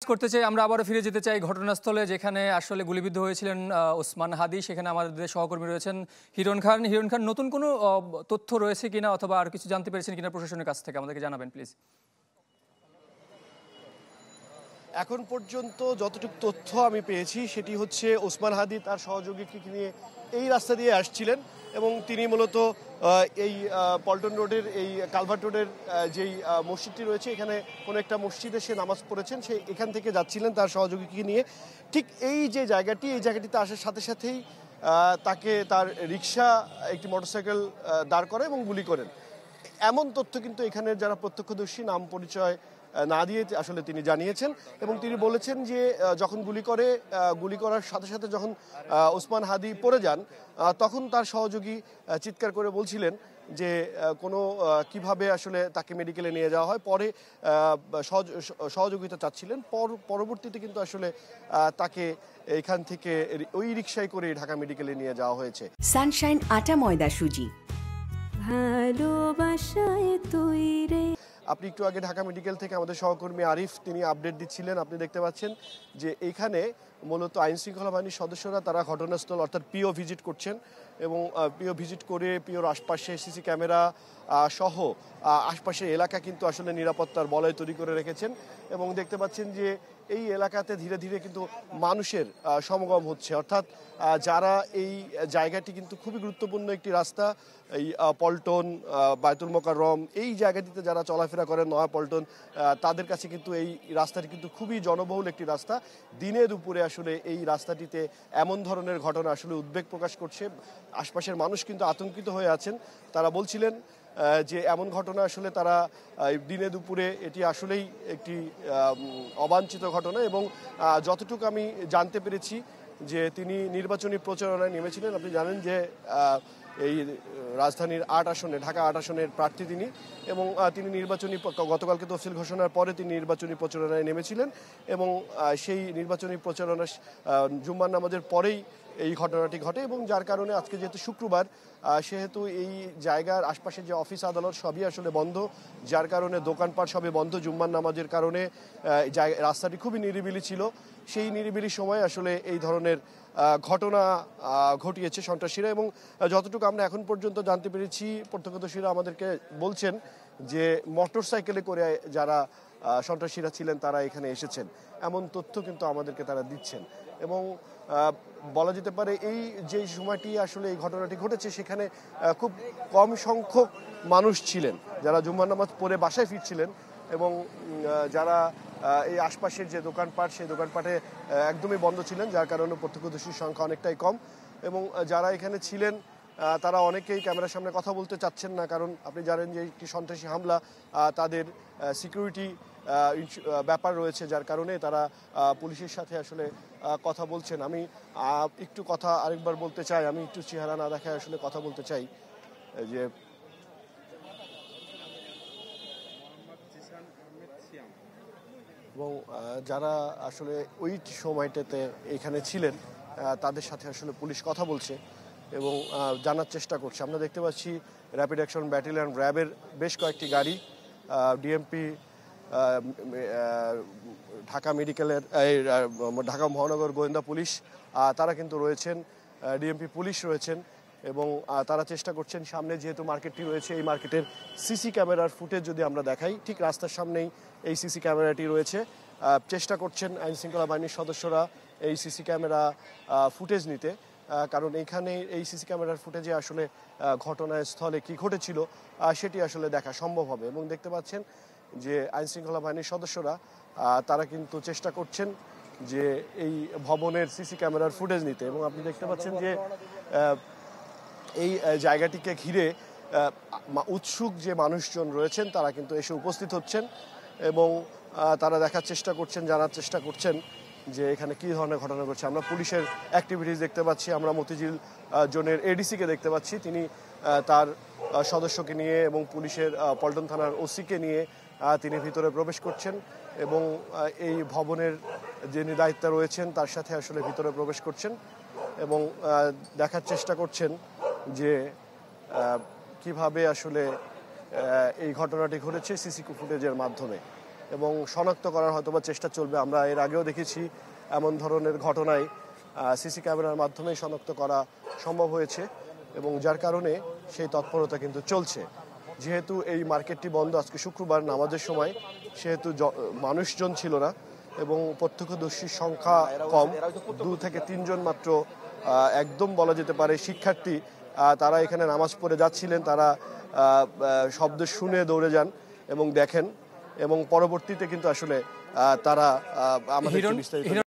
করতে চাই, আমরা আবারও ফিরে যেতে চাই ঘটনাস্থলে, যেখানে আসলে গুলিবিদ্ধ হয়েছিলেন ওসমান হাদি। সেখানে আমাদের সহকর্মী রয়েছেন হিরণ খান। হিরণ খান, নতুন কোনো তথ্য রয়েছে কিনা অথবা আর কিছু জানতে পেরেছেন কিনা প্রশাসনের কাছ থেকে, আমাদেরকে জানাবেন প্লিজ। এখন পর্যন্ত যতটুকু তথ্য আমি পেয়েছি সেটি হচ্ছে ওসমান হাদি তার সহযোগীকে নিয়ে এই রাস্তা দিয়ে আসছিলেন এবং তিনি মূলত এই পল্টন রোডের এই কালভার্ট রোডের যেই মসজিদটি রয়েছে, এখানে কোনো একটা মসজিদে সে নামাজ পড়েছেন, সে এখান থেকে যাচ্ছিলেন তার সহযোগীকে নিয়ে। ঠিক এই যে জায়গাটি, এই জায়গাটিতে আসার সাথে সাথেই তাকে তার রিক্সা একটি মোটরসাইকেল দাঁড় করে এবং গুলি করেন। এমন তথ্য কিন্তু এখানে যারা প্রত্যক্ষদর্শী নাম পরিচয় না দিয়ে আসলে তিনি জানিয়েছেন এবং তিনি বলেছেন যে যখন গুলি করার সাথে সাথে যখন ওসমান হাদি পড়ে যান, তখন তার সহযোগী চিৎকার করে বলছিলেন যে কিভাবে আসলে তাকে মেডিকেলে নিয়ে যাওয়া হয়। পরে সহযোগিতা চাচ্ছিলেন, পরবর্তীতে কিন্তু আসলে তাকে এখান থেকে ওই রিক্সায় করে ঢাকা মেডিকেলে নিয়ে যাওয়া হয়েছে। সানশাইন আটা ময়দা সুজি, ভালোবাসায় তৈরি। আপনি একটু আগে ঢাকা মেডিকেল থেকে আমাদের সহকর্মী আরিফ তিনি আপডেট দিচ্ছিলেন। আপনি দেখতে পাচ্ছেন যে এইখানে মূলত আইন শৃঙ্খলা বাহিনীর সদস্যরা তারা ঘটনাস্থল অর্থাৎ পিও ভিজিট করছেন এবং পিও ভিজিট করে পিওর আশপাশে সিসি ক্যামেরা সহ আশপাশের এলাকা কিন্তু আসলে নিরাপত্তার বলয় তৈরি করে রেখেছেন এবং দেখতে পাচ্ছেন যে এই এলাকাতে ধীরে ধীরে কিন্তু মানুষের সমাগম হচ্ছে, অর্থাৎ যারা এই জায়গাটি কিন্তু খুবই গুরুত্বপূর্ণ একটি রাস্তা, এই পল্টন বায়তুল মোকাররম এই জায়গাটিতে যারা চলাফেরা করেন, নয়া পল্টন, তাদের কাছে কিন্তু এই রাস্তাটি কিন্তু খুবই জনবহুল একটি রাস্তা। দিনে দুপুরে আসলে এই রাস্তাটিতে এমন ধরনের ঘটনা আসলে উদ্বেগ প্রকাশ করছে। আশপাশের মানুষ কিন্তু আতঙ্কিত হয়ে আছেন। তারা বলছিলেন যে এমন ঘটনা আসলে তারা দিনে দুপুরে এটি আসলেই একটি অবাঞ্ছিত ঘটনা এবং যতটুকু আমি জানতে পেরেছি যে তিনি নির্বাচনী প্রচারণায় নেমেছিলেন। আপনি জানেন যে এই রাজধানীর ৮ আসনে, ঢাকা ৮ আসনের প্রার্থী তিনি এবং তিনি গতকালকে তফসিল ঘোষণার পরে তিনি নির্বাচনী প্রচারণায় নেমেছিলেন এবং সেই নির্বাচনী প্রচারণা জুম্মার নামাজের পরেই এই ঘটনাটি ঘটে এবং যার কারণে আজকে যেহেতু শুক্রবার, সেহেতু এই জায়গার আশপাশে যে অফিস আদালত সবই আসলে বন্ধ, যার কারণে দোকানপাট সবই বন্ধ। জুম্মার নামাজের কারণে রাস্তাটি খুবই নিরিবিলি ছিল। সেই নিরিবিলি সময় আসলে এই ধরনের ঘটনা ঘটিয়েছে সন্ত্রাসীরা এবং যতটুকু আমরা এখন পর্যন্ত জানতে পেরেছি, প্রত্যক্ষদর্শীরা আমাদেরকে বলছেন যে মোটরসাইকেলে করে যারা সন্ত্রাসীরা ছিলেন তারা এখানে এসেছেন, এমন তথ্য কিন্তু আমাদেরকে তারা দিচ্ছেন এবং বলা যেতে পারে এই যে সময়টি আসলে এই ঘটনাটি ঘটেছে সেখানে খুব কম সংখ্যক মানুষ ছিলেন যারা জুম্মার নামাজ পড়ে বাসায় ফিরছিলেন এবং যারা এই আশপাশের যে দোকানপাট, সেই দোকানপাটে একদমই বন্ধ ছিলেন, যার কারণে প্রত্যক্ষদর্শীর সংখ্যা অনেকটাই কম এবং যারা এখানে ছিলেন তারা অনেকেই ক্যামেরার সামনে কথা বলতে চাচ্ছেন না, কারণ আপনি জানেন যে একটি সন্ত্রাসী হামলা, তাদের সিকিউরিটি ব্যাপার রয়েছে, যার কারণে তারা পুলিশের সাথে আসলে কথা বলছেন। আমি একটু কথা আরেকবার বলতে চাই, আমি একটু চেহারা না দেখায় আসলে কথা বলতে চাই যে এবং যারা আসলে ওই সময়টাতে এখানে ছিলেন তাদের সাথে আসলে পুলিশ কথা বলছে এবং জানার চেষ্টা করছে। আমরা দেখতে পাচ্ছি র্যাপিড অ্যাকশন ব্যাটালিয়ন র্যাবের বেশ কয়েকটি গাড়ি, ডিএমপি, ঢাকা মেডিকেলের ঢাকা মহানগর গোয়েন্দা পুলিশ তারা কিন্তু রয়েছেন, ডিএমপি পুলিশ রয়েছেন এবং তারা চেষ্টা করছেন সামনে যেহেতু মার্কেটটি রয়েছে, এই মার্কেটের সিসি ক্যামেরার ফুটেজ যদি আমরা দেখাই, ঠিক রাস্তার সামনেই এই সিসি ক্যামেরাটি রয়েছে। চেষ্টা করছেন আইনশৃঙ্খলা বাহিনীর সদস্যরা এই সিসি ক্যামেরা ফুটেজ নিতে, কারণ এইখানে এই সিসি ক্যামেরার ফুটেজে আসলে ঘটনাস্থলে কি ঘটেছিল সেটি আসলে দেখা সম্ভব হবে এবং দেখতে পাচ্ছেন যে আইনশৃঙ্খলা বাহিনীর সদস্যরা তারা কিন্তু চেষ্টা করছেন যে এই ভবনের সিসি ক্যামেরার ফুটেজ নিতে এবং আপনি দেখতে পাচ্ছেন যে এই জায়গাটিকে ঘিরে উৎসুক যে মানুষজন রয়েছেন তারা কিন্তু এসে উপস্থিত হচ্ছেন এবং তারা দেখার চেষ্টা করছেন, জানার চেষ্টা করছেন যে এখানে কী ধরনের ঘটনা ঘটছে। আমরা পুলিশের অ্যাক্টিভিটিস দেখতে পাচ্ছি, আমরা মতিঝিল জোনের এডিসিকে দেখতে পাচ্ছি, তিনি তার সদস্যকে নিয়ে এবং পুলিশের পল্টন থানার ওসিকে নিয়ে তিনি ভিতরে প্রবেশ করছেন এবং এই ভবনের যিনি দায়িত্বে রয়েছেন তার সাথে আসলে ভিতরে প্রবেশ করছেন এবং দেখার চেষ্টা করছেন যে কিভাবে আসলে এই ঘটনাটি ঘটেছে সিসি ফুটেজের মাধ্যমে এবং শনাক্ত করার হয়তোবা চেষ্টা চলবে। আমরা এর আগেও দেখেছি এমন ধরনের ঘটনায় সিসি ক্যামেরার মাধ্যমে শনাক্ত করা সম্ভব হয়েছে এবং যার কারণে সেই তৎপরতা কিন্তু চলছে। যেহেতু এই মার্কেটটি বন্ধ আজকে শুক্রবার নামাজের সময়, সেহেতু মানুষজন ছিল না এবং প্রত্যক্ষদর্শীর সংখ্যা কম, 2 থেকে 3 জন মাত্র একদম বলা যেতে পারে শিক্ষার্থী তারা এখানে নামাজ পড়ে যাচ্ছিলেন। তারা শব্দ শুনে দৌড়ে যান এবং দেখেন এবং পরবর্তীতে কিন্তু আসলে তারা আমাদের বিস্তারিত